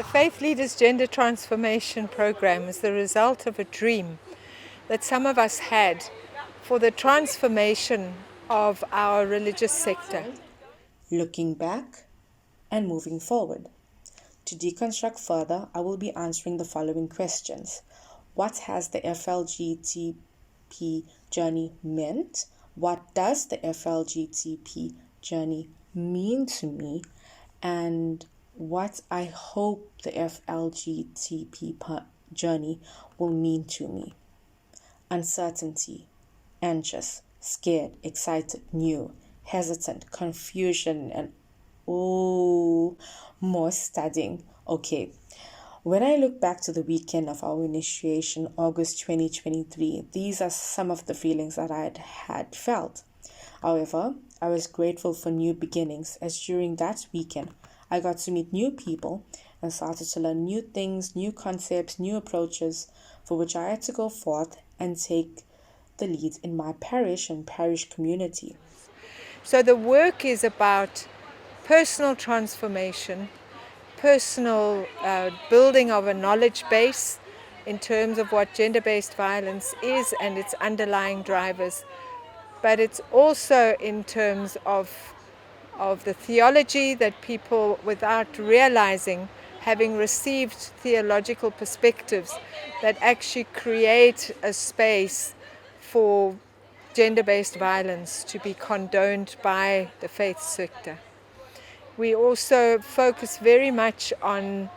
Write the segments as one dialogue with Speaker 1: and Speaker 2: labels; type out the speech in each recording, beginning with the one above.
Speaker 1: The Faith Leaders Gender Transformation Program is the result of a dream that some of us had for the transformation of our religious sector.
Speaker 2: Looking back and moving forward. To deconstruct further, I will be answering the following questions. What has the FLGTP journey meant? What does the FLGTP journey mean to me? And what I hope the FLGTP journey will mean to me. Uncertainty, anxious, scared, excited, new, hesitant, confusion, and more studying. Okay. When I look back to the weekend of our initiation, August 2023, these are some of the feelings that I had felt. However, I was grateful for new beginnings, as during that weekend, I got to meet new people and started to learn new things, new concepts, new approaches, for which I had to go forth and take the lead in my parish and parish community.
Speaker 1: So the work is about personal transformation, personal building of a knowledge base in terms of what gender-based violence is and its underlying drivers. But it's also in terms of the theology that people, without realizing, having received theological perspectives that actually create a space for gender-based violence to be condoned by the faith sector. We also focus very much on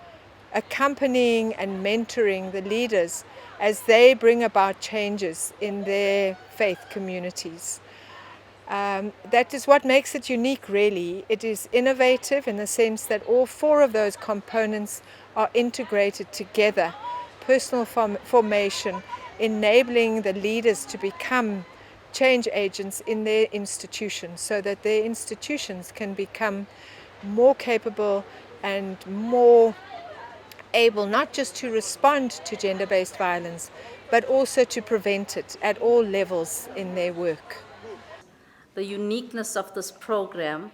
Speaker 1: accompanying and mentoring the leaders as they bring about changes in their faith communities. That is what makes it unique, really. It is innovative in the sense that all four of those components are integrated together. Personal formation, enabling the leaders to become change agents in their institutions so that their institutions can become more capable and more able not just to respond to gender-based violence, but also to prevent it at all levels in their work.
Speaker 3: The uniqueness of this program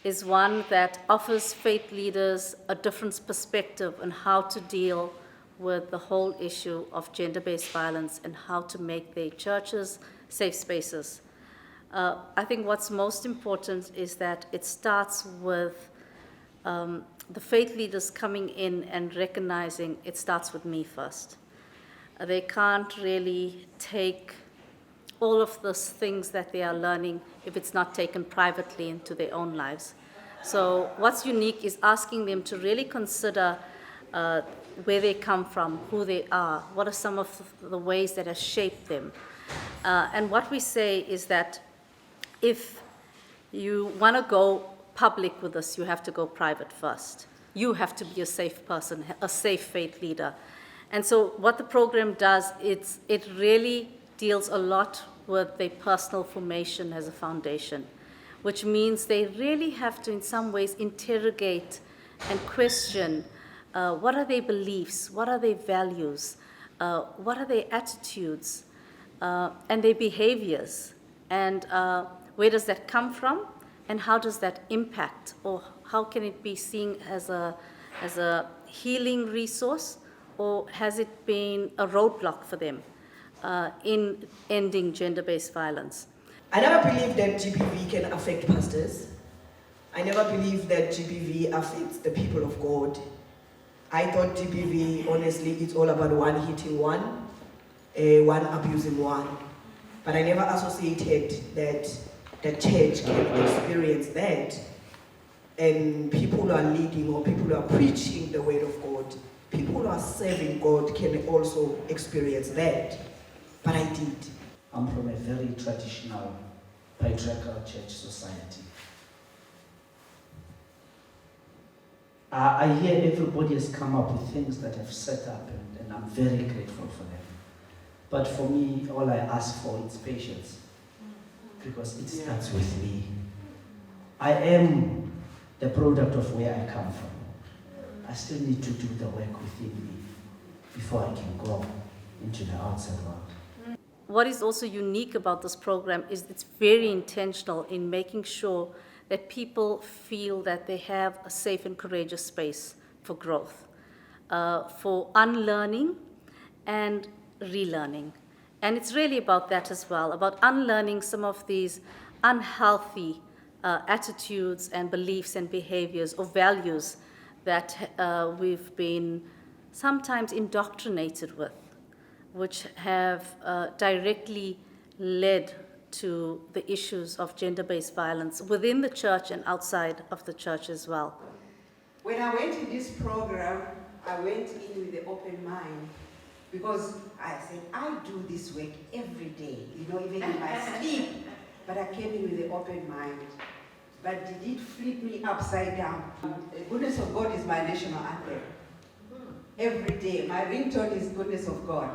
Speaker 3: is one that offers faith leaders a different perspective on how to deal with the whole issue of gender-based violence and how to make their churches safe spaces. I think what's most important is that it starts with the faith leaders coming in and recognizing it starts with me first. They can't really take all of those things that they are learning if it's not taken privately into their own lives. So what's unique is asking them to really consider where they come from, who they are, what are some of the ways that have shaped them. And what we say is that if you want to go public with us, you have to go private first. You have to be a safe person, a safe faith leader. And so what the program does, it really deals a lot with their personal formation as a foundation, which means they really have to, in some ways, interrogate and question what are their beliefs, what are their values, what are their attitudes, and their behaviors, and where does that come from, and how does that impact, or how can it be seen as a healing resource, or has it been a roadblock for them in ending gender-based violence?
Speaker 4: I never believed that GBV can affect pastors. I never believed that GBV affects the people of God. I thought GBV, honestly, it's all about one hitting one, one abusing one. But I never associated that the church can experience that, and people who are leading or people who are preaching the word of God, people who are serving God can also experience that. But I did.
Speaker 5: I'm from a very traditional, patriarchal church society. I hear everybody has come up with things that have set up, and I'm very grateful for them. But for me, all I ask for is patience, because it starts with me. I am the product of where I come from. I still need to do the work within me before I can go into the outside world.
Speaker 3: What is also unique about this program is it's very intentional in making sure that people feel that they have a safe and courageous space for growth. for unlearning and relearning. And it's really about that as well, about unlearning some of these unhealthy attitudes and beliefs and behaviors or values that we've been sometimes indoctrinated with, which have directly led to the issues of gender-based violence within the church and outside of the church as well.
Speaker 6: When I went in this program, I went in with an open mind because I said, I do this work every day, even in my sleep. But I came in with an open mind. But did it flip me upside down? The goodness of God is my national anthem. Every day, my ringtone is goodness of God.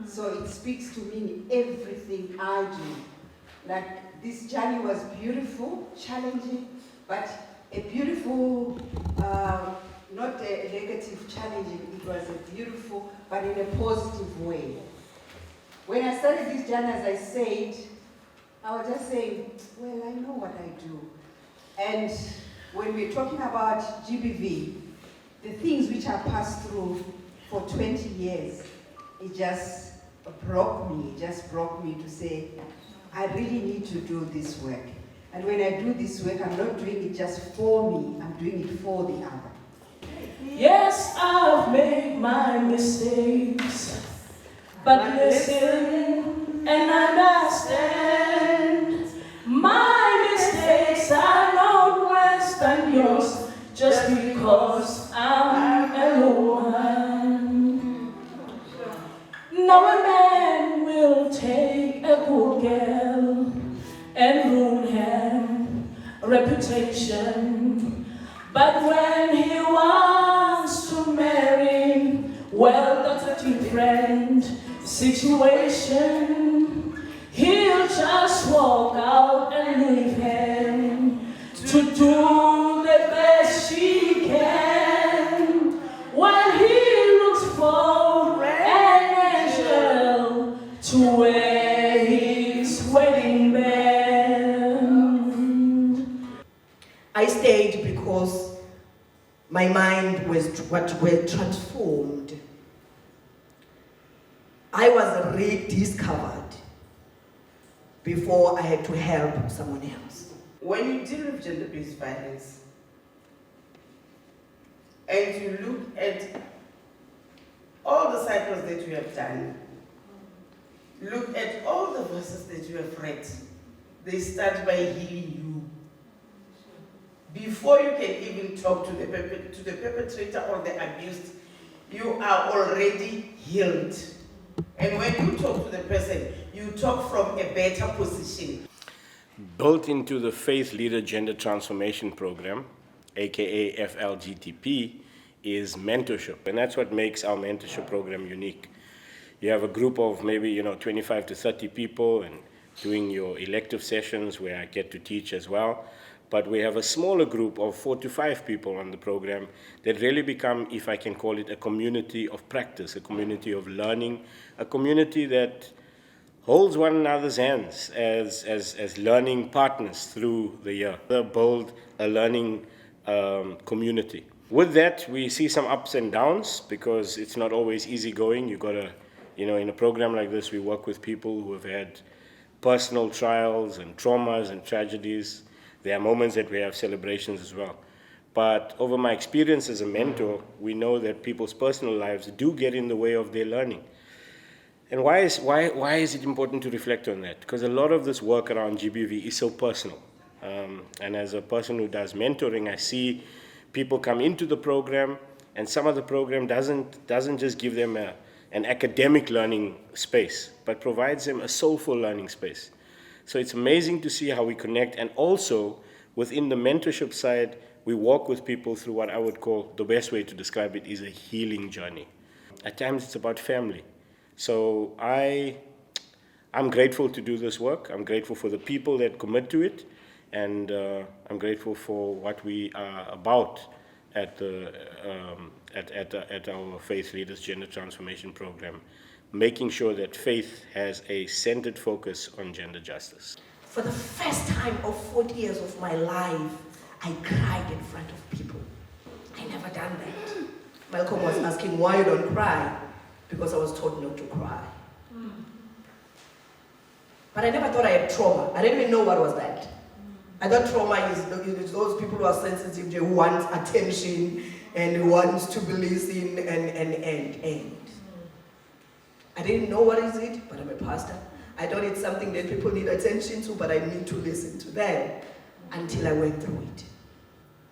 Speaker 6: So it speaks to me in everything I do. Like this journey was beautiful, challenging, but a beautiful, not a negative challenging, it was a beautiful, but in a positive way. When I started this journey, as I said, I was just saying, well, I know what I do. And when we're talking about GBV, the things which I passed through for 20 years, it just broke me to say, I really need to do this work. And when I do this work, I'm not doing it just for me, I'm doing it for the other.
Speaker 7: Yes, I've made my mistakes, but listen and understand. My mistakes are not worse than yours, just because I'm a woman. No man will take a good girl and ruin her reputation. But when he wants to marry, well, that's a different situation. He'll just walk out and leave him to do the best she can, while he looks for an angel to wear his wedding band.
Speaker 4: I stayed because my mind was transformed. I was rediscovered before I had to help someone else.
Speaker 8: When you deal with gender-based violence and you look at all the cycles that you have done, look at all the verses that you have read, they start by healing you. Before you can even talk to the perpetrator or the abused, you are already healed. And when you talk to the person, you talk from a better position.
Speaker 9: Built into the Faith Leader Gender Transformation Program, aka FLGTP, is mentorship. And that's what makes our mentorship program unique. You have a group of maybe 25 to 30 people and doing your elective sessions where I get to teach as well. But we have a smaller group of 4 to 5 people on the program that really become, if I can call it, a community of practice, a community of learning, a community that holds one another's hands as learning partners through the year. They build a learning community. With that, we see some ups and downs because it's not always easy going. You got to, in a program like this, we work with people who have had personal trials and traumas and tragedies. There are moments that we have celebrations as well. But over my experience as a mentor, we know that people's personal lives do get in the way of their learning. And why is it important to reflect on that? Because a lot of this work around GBV is so personal. And as a person who does mentoring, I see people come into the program, and some of the program doesn't just give them an academic learning space, but provides them a soulful learning space. So it's amazing to see how we connect, and also within the mentorship side, we walk with people through what I would call, the best way to describe it is a healing journey. At times it's about family. So I'm grateful to do this work. I'm grateful for the people that commit to it, and I'm grateful for what we are about at our Faith Leaders Gender Transformation Program, making sure that faith has a centered focus on gender justice.
Speaker 4: For the first time of 40 years of my life, I cried in front of people. I never done that. Malcolm was asking why you don't cry, because I was taught not to cry. But I never thought I had trauma. I didn't even know what was that. I thought trauma is those people who are sensitive, who want attention and who wants to be listened and. I didn't know what is it, but I'm a pastor. I thought it's something that people need attention to, but I need to listen to them until I went through it.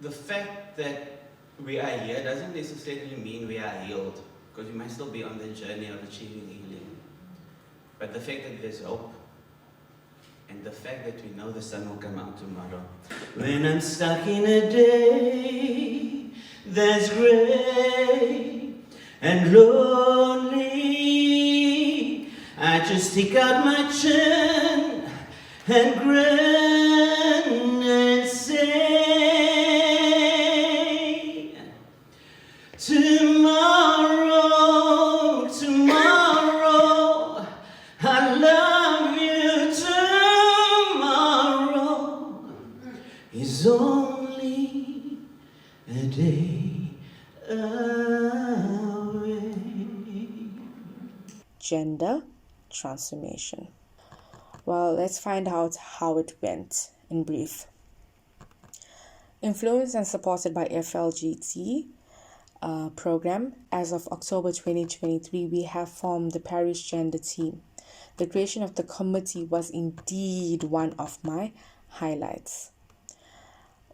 Speaker 10: The fact that we are here doesn't necessarily mean we are healed, because we might still be on the journey of achieving healing. But the fact that there's hope, and the fact that we know the sun will come out tomorrow. When I'm stuck in a day that's gray and lonely, I just stick out my chin and grin and say, tomorrow, tomorrow, I love you. Tomorrow is only a day away.
Speaker 2: Gender transformation. Well, let's find out how it went in brief. Influenced and supported by FLGT program, as of October 2023, we have formed the parish gender team. The creation of the committee was indeed one of my highlights.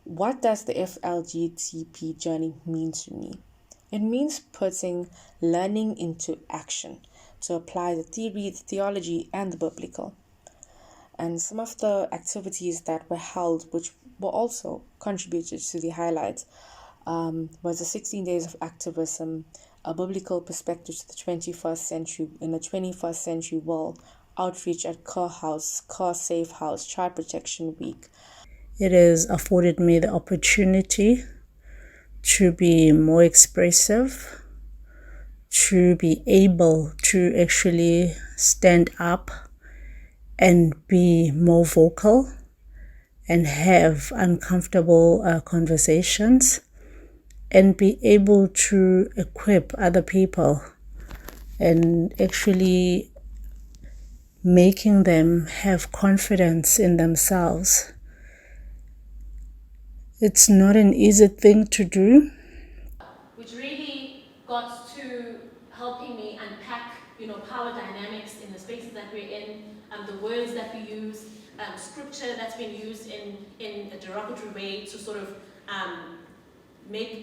Speaker 2: What does the FLGTP journey mean to me? It means putting learning into action to apply the theory, the theology, and the biblical. And some of the activities that were held, which were also contributed to the highlights, was the 16 days of activism, a biblical perspective to the 21st century in a 21st century world, outreach at Core House, Core Safe House, Child Protection Week.
Speaker 7: It has afforded me the opportunity to be more expressive, to be able to actually stand up and be more vocal and have uncomfortable conversations and be able to equip other people and actually making them have confidence in themselves. It's not an easy thing to do.
Speaker 11: Which really got to helping me unpack, power dynamics in the spaces that we're in, the words that we use, scripture that's been used in a derogatory way to sort of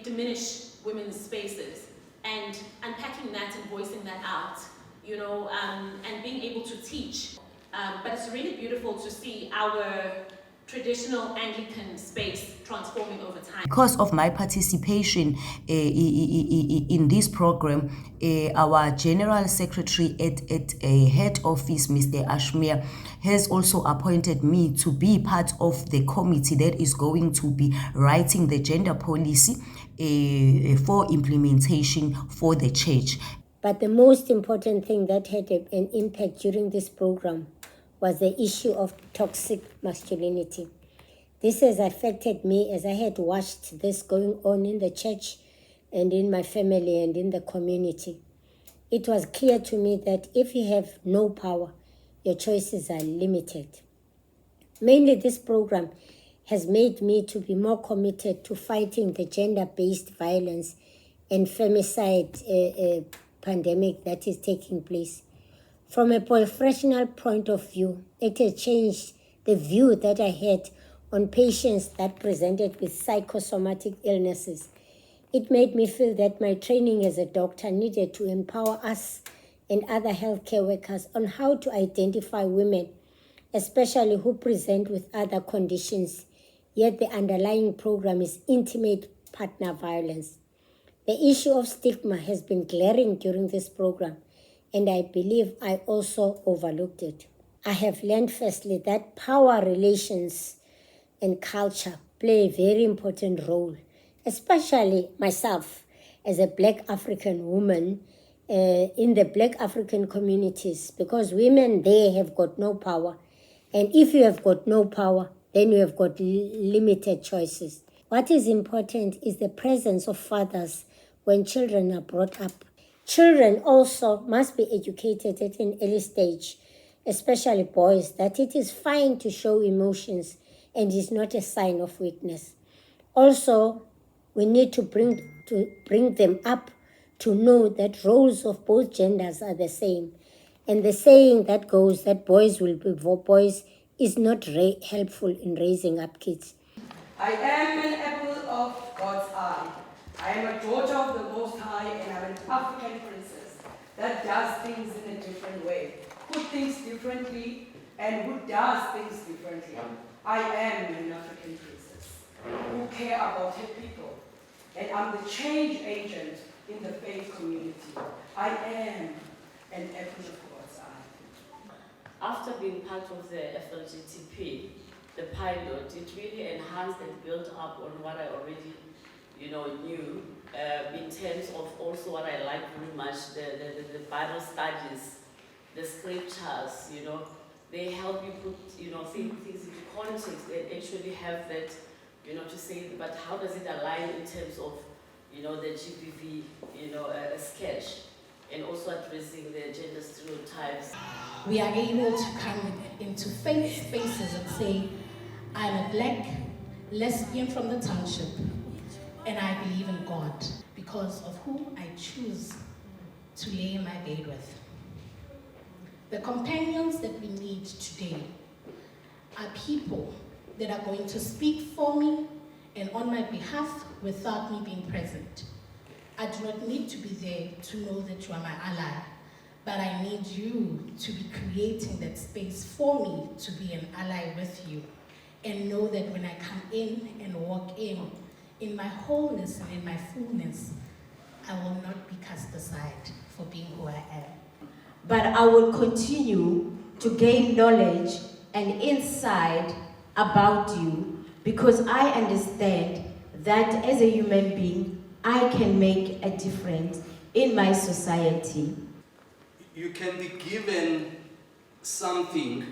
Speaker 11: diminish women's spaces, and unpacking that and voicing that out, and being able to teach. But it's really beautiful to see our traditional Anglican space transforming over time.
Speaker 12: Because of my participation in this program, our General Secretary at head office, Mr. Ashmere, has also appointed me to be part of the committee that is going to be writing the gender policy for implementation for the church.
Speaker 13: But the most important thing that had an impact during this program was the issue of toxic masculinity. This has affected me as I had watched this going on in the church and in my family and in the community. It was clear to me that if you have no power, your choices are limited. Mainly, this program has made me to be more committed to fighting the gender-based violence and femicide pandemic that is taking place. From a professional point of view, it has changed the view that I had on patients that presented with psychosomatic illnesses. It made me feel that my training as a doctor needed to empower us and other healthcare workers on how to identify women, especially who present with other conditions, yet the underlying program is intimate partner violence. The issue of stigma has been glaring during this program, and I believe I also overlooked it. I have learned firstly that power relations and culture play a very important role, especially myself as a Black African woman in the Black African communities, because women there have got no power. And if you have got no power, then you have got limited choices. What is important is the presence of fathers when children are brought up. Children also must be educated at an early stage, especially boys, that it is fine to show emotions and is not a sign of weakness. Also, we need to bring them up to know that roles of both genders are the same. And the saying that goes that boys will be boys is not helpful in raising up kids.
Speaker 14: I am an apple of God's eye. I am a daughter of the Most High, and I'm an African princess that does things in a different way, who thinks differently, and who does things differently. I am an African princess who care about her people, and I'm the change agent in the faith community. I am an apple of God's eye.
Speaker 15: After being part of the FLGTP, the pilot, it really enhanced and built up on what I already, knew, in terms of also what I like very much, the Bible studies, the scriptures, they help you put, things into context and actually have that, to say, but how does it align in terms of, the GBV, a sketch, and also addressing the gender stereotypes.
Speaker 16: We are able to come into faith spaces and say, I'm a black lesbian from the township, and I believe in God because of who I choose to lay in my bed with. The companions that we need today are people that are going to speak for me and on my behalf without me being present. I do not need to be there to know that you are my ally, but I need you to be creating that space for me to be an ally with you and know that when I come in and walk in my wholeness and in my fullness, I will not be cast aside for being who I am.
Speaker 17: But I will continue to gain knowledge and insight about you because I understand that as a human being, I can make a difference in my society.
Speaker 18: You can be given something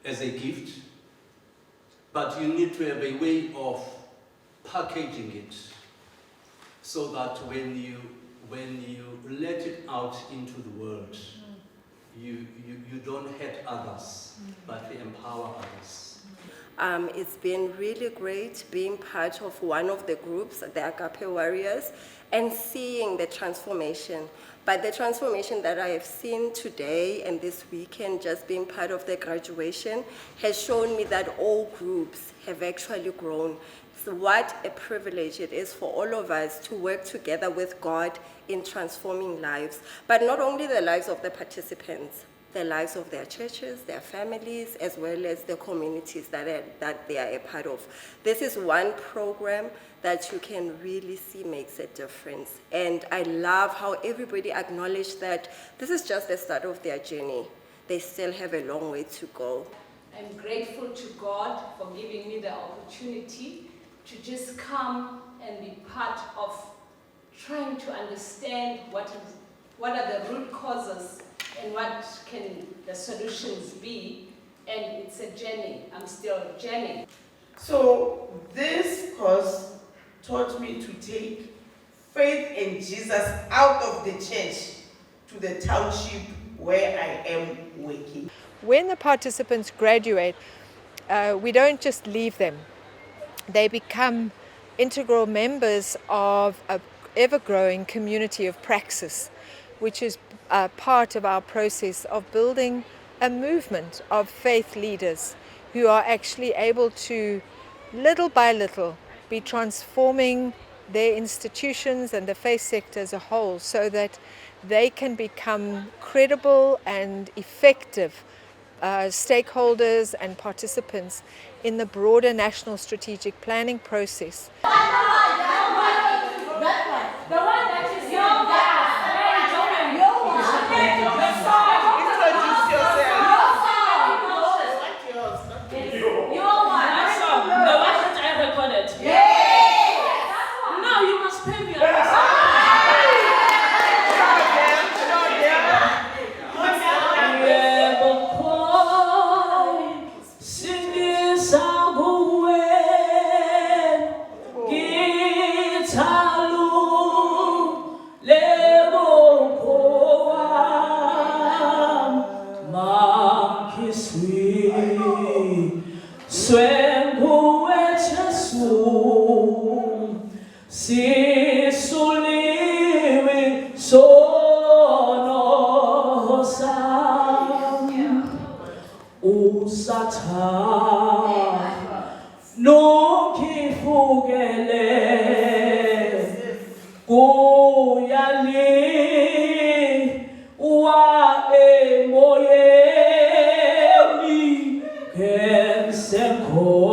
Speaker 18: as a gift, but you need to have a way of packaging it so that when you let it out into the world, you don't hurt others, but you empower others.
Speaker 19: It's been really great being part of one of the groups, the Agape Warriors, and seeing the transformation. But the transformation that I have seen today and this weekend, just being part of the graduation, has shown me that all groups have actually grown. So what a privilege it is for all of us to work together with God in transforming lives, but not only the lives of the participants, the lives of their churches, their families, as well as the communities that they are a part of. This is one program that you can really see makes a difference. And I love how everybody acknowledged that this is just the start of their journey. They still have a long way to go.
Speaker 20: I'm grateful to God for giving me the opportunity to just come and be part of trying to understand what are the root causes and what can the solutions be, and it's a journey. I'm still journeying.
Speaker 8: So this course taught me to take faith in Jesus out of the church to the township where I am working.
Speaker 1: When the participants graduate, we don't just leave them. They become integral members of an ever-growing community of praxis, which is part of our process of building a movement of faith leaders who are actually able to, little by little, be transforming their institutions and the faith sector as a whole so that they can become credible and effective stakeholders and participants in the broader national strategic planning process.
Speaker 21: Gitalu Sisuliwe sono sam usatha nokifukele kuyali wa emoyeni kensekho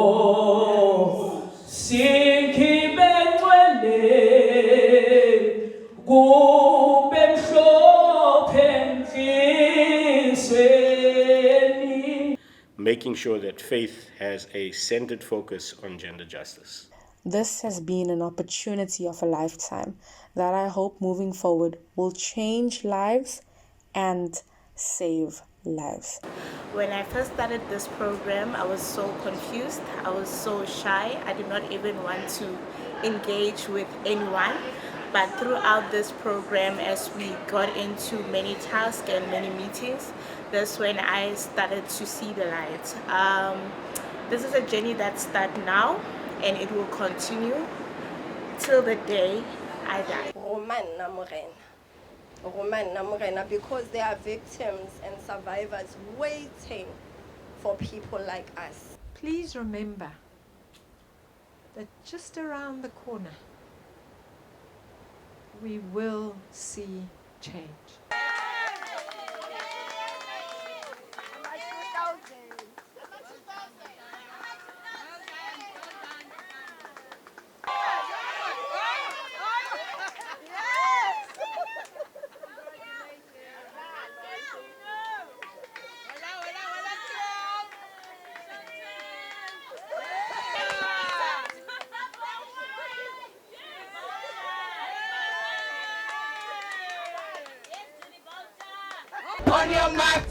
Speaker 9: making sure that faith has a centered focus on gender justice.
Speaker 2: This has been an opportunity of a lifetime that I hope moving forward will change lives and save lives.
Speaker 22: When I first started this program, I was so confused. I was so shy. I did not even want to engage with anyone. But throughout this program, as we got into many tasks and many meetings, that's when I started to see the light. This is a journey that starts now, and it will continue till the day I die.
Speaker 19: Because there are victims and survivors waiting for people like us.
Speaker 1: Please remember that just around the corner, we will see change.
Speaker 8: On your mark,